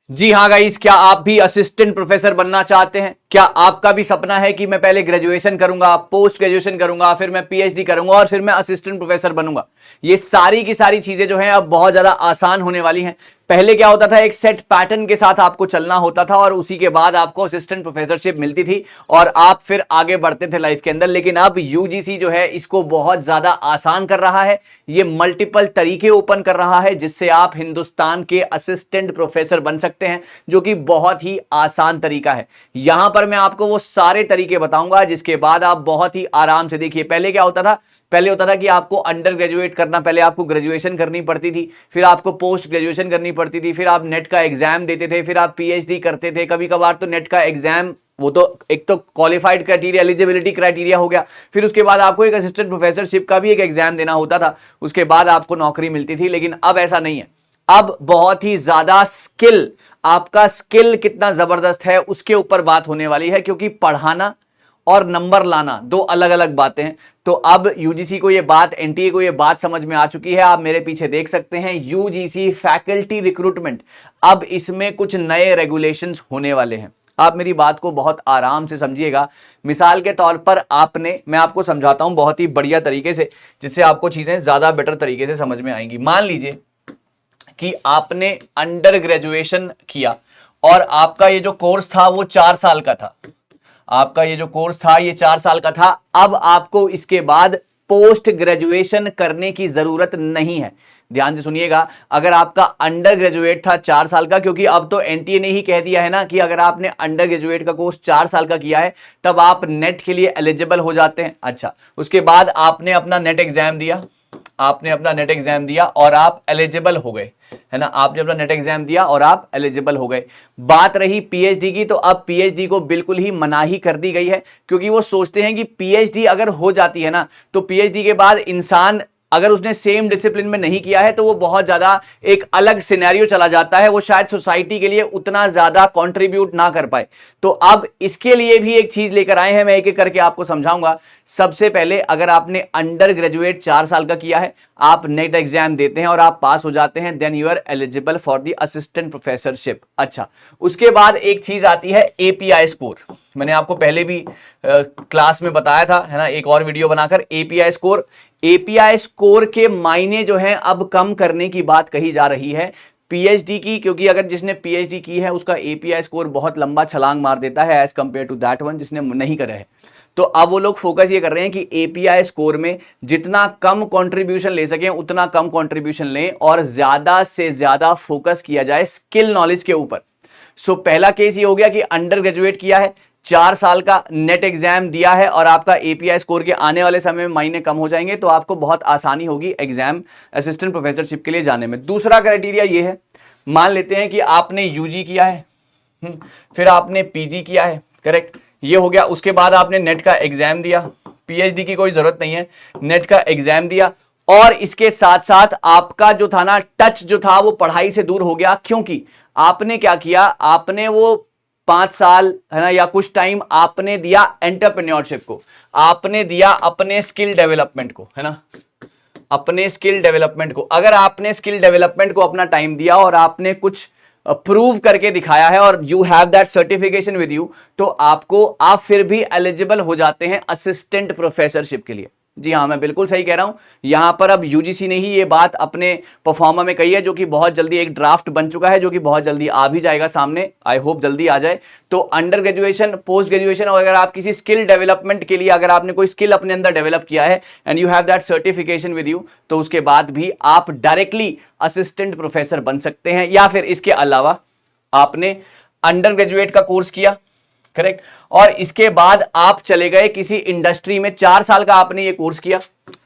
जी हाँ गाइस, क्या आप भी असिस्टेंट प्रोफेसर बनना चाहते हैं? क्या आपका भी सपना है कि मैं पहले ग्रेजुएशन करूंगा, पोस्ट ग्रेजुएशन करूंगा, फिर मैं पीएचडी करूंगा और फिर मैं असिस्टेंट प्रोफेसर बनूंगा? ये सारी की सारी चीजें जो हैं अब बहुत ज्यादा आसान होने वाली हैं। पहले क्या होता था, एक सेट पैटर्न के साथ आपको चलना होता था और उसी के बाद आपको असिस्टेंट प्रोफेसरशिप मिलती थी और आप फिर आगे बढ़ते थे लाइफ के अंदर। लेकिन अब यूजीसी जो है इसको बहुत ज्यादा आसान कर रहा है। ये मल्टीपल तरीके ओपन कर रहा है जिससे आप हिंदुस्तान के असिस्टेंट प्रोफेसर बन सकते हैं, जो कि बहुत ही आसान तरीका है। यहां पर मैं आपको वो सारे तरीके बताऊंगा जिसके बाद आप बहुत ही आराम से, देखिए पहले क्या होता था, पहले होता था कि आपको अंडर ग्रेजुएट करना, पहले आपको ग्रेजुएशन करनी पड़ती थी, फिर आपको पोस्ट ग्रेजुएशन करनी पड़ती थी, फिर आप नेट का एग्जाम देते थे, फिर आप पीएचडी करते थे। कभी कभार तो नेट का एग्जाम, वो तो एक तो क्वालिफाइड क्राइटेरिया, एलिजिबिलिटी क्राइटेरिया हो गया, फिर उसके बाद आपको एक असिस्टेंट प्रोफेसरशिप का भी एक एग्जाम देना होता था, उसके बाद आपको नौकरी मिलती थी। लेकिन अब ऐसा नहीं है। अब बहुत ही ज्यादा स्किल, आपका स्किल कितना जबरदस्त है उसके ऊपर बात होने वाली है, क्योंकि पढ़ाना और नंबर लाना दो अलग अलग बातें हैं। तो अब यूजीसी को ये बात, एनटीए को ये बात समझ में आ चुकी है। आप मेरे पीछे देख सकते हैं यूजीसी फैकल्टी रिक्रूटमेंट। अब इसमें कुछ नए रेगुलेशंस होने वाले हैं। आप मेरी बात को बहुत आराम से समझिएगा। मिसाल के तौर पर मैं आपको समझाता हूं बहुत ही बढ़िया तरीके से, जिससे आपको चीजें ज्यादा बेटर तरीके से समझ में आएंगी। मान लीजिए कि आपने अंडर ग्रेजुएशन किया और आपका ये जो कोर्स था वो 4 साल का था। आपका ये जो कोर्स था ये 4 साल का था। अब आपको इसके बाद पोस्ट ग्रेजुएशन करने की जरूरत नहीं है। ध्यान से सुनिएगा, अगर आपका अंडर ग्रेजुएट था 4 साल का, क्योंकि अब तो एनटीए ने ही कह दिया है ना कि अगर आपने अंडर ग्रेजुएट का कोर्स 4 साल का किया है तब आप नेट के लिए एलिजिबल हो जाते हैं। अच्छा, उसके बाद आपने अपना नेट एग्जाम दिया, आपने अपना नेट एग्जाम दिया और आप एलिजिबल हो गए, है ना। आपने अपना नेट एग्जाम दिया और आप एलिजिबल हो गए। बात रही पीएचडी की, तो अब पीएचडी को बिल्कुल ही मनाही कर दी गई है, क्योंकि वो सोचते हैं कि पीएचडी अगर हो जाती है ना, तो पीएचडी के बाद इंसान अगर उसने सेम डिसिप्लिन में नहीं किया है तो वो बहुत ज्यादा एक अलग सिनेरियो चला जाता है, वो शायद सोसाइटी के लिए उतना ज्यादा कंट्रीब्यूट ना कर पाए। तो अब इसके लिए भी एक चीज लेकर आए हैं, मैं एक एक करके आपको समझाऊंगा। सबसे पहले, अगर आपने अंडर ग्रेजुएट 4 साल का किया है, आप नेट एग्जाम देते हैं और आप पास हो जाते हैं, then you are eligible for the assistant professorship. अच्छा, उसके बाद एक चीज आती है एपीआई स्कोर। मैंने आपको पहले भी क्लास में बताया था, है ना, एक और वीडियो बनाकर। एपीआई स्कोर, एपीआई स्कोर के मायने जो हैं अब कम करने की बात कही जा रही है पीएचडी की, क्योंकि अगर जिसने पीएचडी की है उसका एपीआई स्कोर बहुत लंबा छलांग मार देता है as compare to that one जिसने नहीं करा है। तो अब वो लोग फोकस ये कर रहे हैं कि एपीआई स्कोर में जितना कम कंट्रीब्यूशन ले सकें उतना कम कंट्रीब्यूशन लें और ज्यादा से ज्यादा फोकस किया जाए स्किल नॉलेज के ऊपर। सो पहला केस ये हो गया कि अंडर ग्रेजुएट किया है, 4 साल का नेट एग्जाम दिया है और आपका एपीआई स्कोर के आने वाले समय में मायने कम हो जाएंगे, तो आपको बहुत आसानी होगी एग्जाम असिस्टेंट प्रोफेसरशिप के लिए जाने में। दूसरा क्राइटेरिया ये है, मान लेते हैं कि आपने यूजी किया है, फिर आपने पीजी किया है, करेक्ट, ये हो गया। उसके बाद आपने नेट का एग्जाम दिया, पीएचडी की कोई जरूरत नहीं है, नेट का एग्जाम दिया और इसके साथ साथ आपका जो था ना टच जो था वो पढ़ाई से दूर हो गया, क्योंकि आपने क्या किया, आपने वो 5 साल, है ना, या कुछ टाइम आपने दिया एंटरप्रेन्योरशिप को, आपने दिया अपने स्किल डेवलपमेंट को, है ना, अपने स्किल डेवलपमेंट को। अगर आपने स्किल डेवलपमेंट को अपना टाइम दिया और आपने कुछ प्रूव करके दिखाया है और you have that certification with you, तो आप फिर भी एलिजिबल हो जाते हैं असिस्टेंट प्रोफेसरशिप के लिए। जी हाँ, मैं बिल्कुल सही कह रहा हूं। यहां पर अब यूजीसी ने ही ये बात अपने परफॉर्मा में कही है, जो कि बहुत जल्दी एक ड्राफ्ट बन चुका है, जो कि बहुत जल्दी आ भी जाएगा सामने, आई होप जल्दी आ जाए। तो अंडर ग्रेजुएशन, पोस्ट ग्रेजुएशन और अगर आप किसी स्किल डेवलपमेंट के लिए, अगर आपने कोई स्किल अपने अंदर डेवलप किया है and you have that certification with you, तो उसके बाद भी आप डायरेक्टली असिस्टेंट प्रोफेसर बन सकते हैं। या फिर इसके अलावा आपने अंडर ग्रेजुएट का कोर्स किया, करेक्ट, और इसके बाद आप चले गए किसी इंडस्ट्री में, 4 साल का आपने ये कोर्स किया,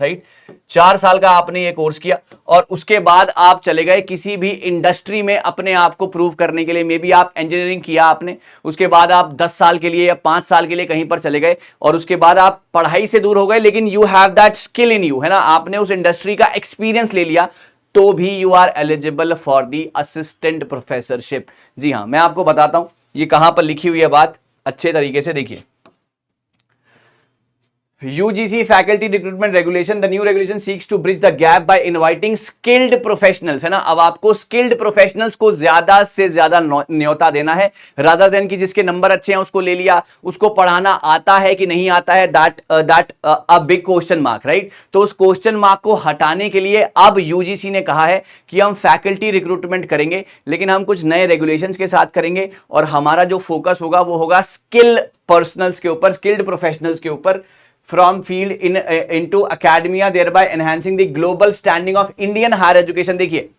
राइट, 4 साल का आपने ये कोर्स किया और उसके बाद आप चले गए किसी भी इंडस्ट्री में अपने आप को प्रूव करने के लिए। मे बी आप इंजीनियरिंग किया आपने, उसके बाद आप 10 साल के लिए या 5 साल के लिए कहीं पर चले गए और उसके बाद आप पढ़ाई से दूर हो गए, लेकिन you have that skill in you, है ना, आपने उस इंडस्ट्री का एक्सपीरियंस ले लिया, तो भी you are eligible for the assistant professorship. जी हाँ, मैं आपको बताता हूं ये कहां पर लिखी हुई है बात, अच्छे तरीके से देखिए। UGC faculty recruitment regulation, the new regulation seeks to bridge the gap by inviting skilled professionals, है ना। अब आपको skilled professionals को ज्यादा से ज्यादा न्योता देना है, rather than कि जिसके नंबर अच्छे हैं उसको ले लिया, उसको पढ़ाना आता है कि नहीं आता है, that a big question mark, right? तो उस क्वेश्चन मार्क को हटाने के लिए अब UGC ने कहा है कि हम फैकल्टी रिक्रूटमेंट करेंगे, लेकिन हम कुछ नए रेगुलेशंस के साथ करेंगे और हमारा जो फोकस होगा वो होगा स्किल पर्सनल्स के ऊपर, स्किल्ड प्रोफेशनल्स के ऊपर, from field into academia, thereby enhancing the global standing of Indian higher education। देखिए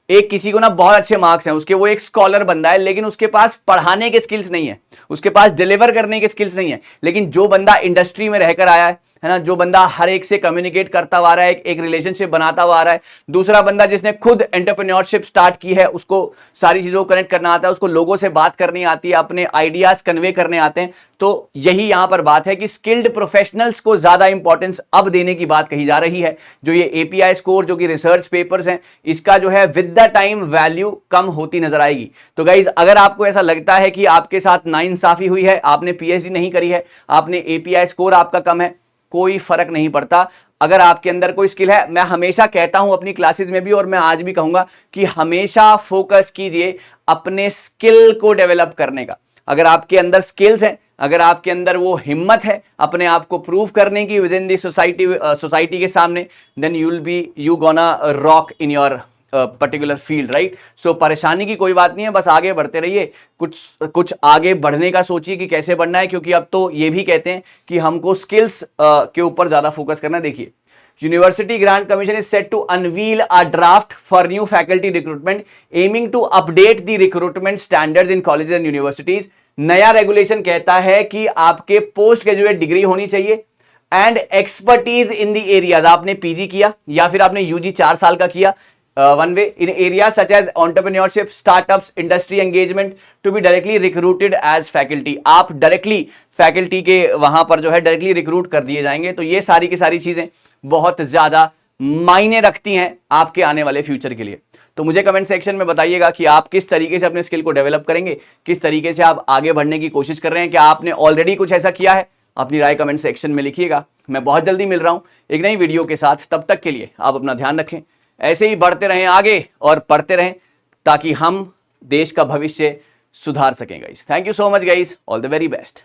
एक किसी को ना बहुत अच्छे मार्क्स हैं उसके, वो एक स्कॉलर बंदा है, लेकिन उसके पास पढ़ाने के स्किल्स नहीं है, उसके पास डिलीवर करने के स्किल्स नहीं है। लेकिन जो बंदा इंडस्ट्री में रहकर आया है ना, जो बंदा हर एक से कम्युनिकेट करता हुआ आ रहा है, एक रिलेशनशिप बनाता हुआ आ रहा है, दूसरा बंदा जिसने खुद एंटरप्रेन्योरशिप स्टार्ट की है, उसको सारी चीजों को कनेक्ट करना आता है, उसको लोगों से बात करनी आती है, अपने आइडियाज कन्वे करने आते हैं। तो यही यहां पर बात है कि स्किल्ड प्रोफेशनल्स को ज्यादा इंपॉर्टेंस अब देने की बात कही जा रही है। जो ये API स्कोर, जो कि रिसर्च पेपर्स हैं, इसका जो है विद द टाइम वैल्यू कम होती नजर आएगी। तो गाइज अगर आपको ऐसा लगता है कि आपके साथ नाइंसाफी हुई है, आपने PhD नहीं करी है, आपने API स्कोर आपका कम है, कोई फर्क नहीं पड़ता। अगर आपके अंदर कोई स्किल है, मैं हमेशा कहता हूं अपनी क्लासेस में भी और मैं आज भी कहूंगा कि हमेशा फोकस कीजिए अपने स्किल को डेवलप करने का। अगर आपके अंदर स्किल्स हैं, अगर आपके अंदर वो हिम्मत है अपने आप को प्रूव करने की विद इन दी सोसाइटी के सामने, then you gonna rock in your particular field, right. So परेशानी की कोई बात नहीं है, बस आगे बढ़ते रहिए, कुछ आगे बढ़ने का सोचिए कि कैसे बढ़ना है, क्योंकि अब तो ये भी कहते हैं कि हमको स्किल्स के ऊपर ज्यादा फोकस करना है। देखिए, university grant commission is set to unveil a draft for new faculty recruitment aiming to update the recruitment standards in colleges and universities. नया रेगुलेशन कहता है कि आपके पोस्ट ग्रेजुएट डिग्री होनी चाहिए and expertise in the areas. आपने PG किया या फिर आपने UG 4 साल का किया, one way in areas such as entrepreneurship, startups, industry engagement to be directly recruited as faculty। आप डायरेक्टली फैकल्टी के वहां पर जो है डायरेक्टली रिक्रूट कर दिए जाएंगे। तो ये सारी की सारी चीजें बहुत ज्यादा मायने रखती हैं आपके आने वाले फ्यूचर के लिए। तो मुझे कमेंट सेक्शन में बताइएगा कि आप किस तरीके से अपने स्किल को डेवलप करेंगे, किस तरीके से आप आगे बढ़ने की कोशिश कर रहे हैं, क्या आपने ऑलरेडी कुछ ऐसा किया है। अपनी राय कमेंट सेक्शन में लिखिएगा। मैं बहुत जल्दी मिल रहा हूं एक नई वीडियो के साथ, तब तक के लिए आप अपना ध्यान रखें, ऐसे ही बढ़ते रहें आगे और पढ़ते रहें ताकि हम देश का भविष्य सुधार सकें guys. Thank you so much guys, all the very best.